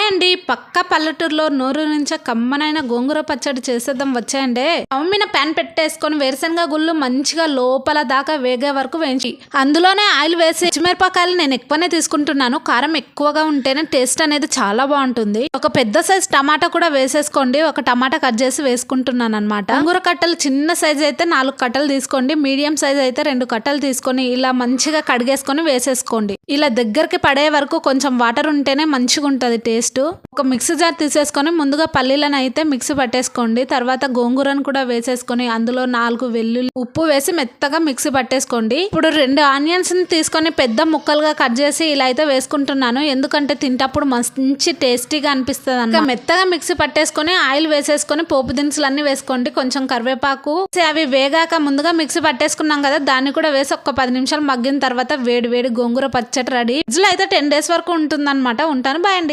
Hi అండి, పక్క పల్లెటూరులో నోరు నుంచే కమ్మనైన గోంగూర పచ్చడి చేసేద్దాం వచ్చేయండి. స్టవ్ మీద ప్యాన్ పెట్టేసుకొని వేరుశనగ గుళ్ళు మంచిగా లోపల దాకా వేగే వరకు వేయించి అందులోనే ఆయిల్ వేసి పచ్చిమిరపకాయలు నేను ఎక్కువనే తీసుకుంటున్నాను. కారం ఎక్కువగా ఉంటేనే టేస్ట్ అనేది చాలా బాగుంటుంది. ఒక పెద్ద సైజ్ టమాటా కూడా వేసేసుకోండి. ఒక టమాటా కట్ చేసి వేసుకుంటున్నాను అనమాట. గోంగూర కట్టలు చిన్న సైజ్ అయితే 4 కట్టలు తీసుకోండి. మీడియం సైజ్ అయితే 2 కట్టలు తీసుకొని ఇలా మంచిగా కడిగేసుకొని వేసేసుకోండి. ఇలా దగ్గరికి పడే వరకు కొంచెం వాటర్ ఉంటేనే మంచిగా ఉంటది టేస్ట్. ఒక మిక్సీ జార్ తీసేసుకొని ముందుగా పల్లీలను అయితే మిక్సీ పట్టేసుకోండి. తర్వాత గోంగూరను కూడా వేసేసుకొని అందులో 4 వెల్లుల్లి ఉప్పు వేసి మెత్తగా మిక్సీ పట్టేసుకోండి. ఇప్పుడు 2 ఆనియన్స్ ని తీసుకొని పెద్ద ముక్కలుగా కట్ చేసి ఇలా అయితే వేసుకుంటున్నాను. ఎందుకంటే తింటప్పుడు మంచి టేస్టీగా అనిపిస్తుంది అన్న. మెత్తగా మిక్సీ పట్టేసుకొని ఆయిల్ వేసేసుకొని పోపు దినుసులు అన్ని వేసుకోండి. కొంచెం కరివేపాకు అవి వేగాక ముందుగా మిక్సీ పట్టేసుకున్నాం కదా, దాన్ని కూడా వేసి ఒక 10 నిమిషాలు మగ్గిన తర్వాత వేడి వేడి గోంగూర పచ్చడి రెడీ. ఫ్రిడ్జ్ లో అయితే 10 days వరకు ఉంటుంది అనమాట. ఉంటాను, బాయ్ అండి.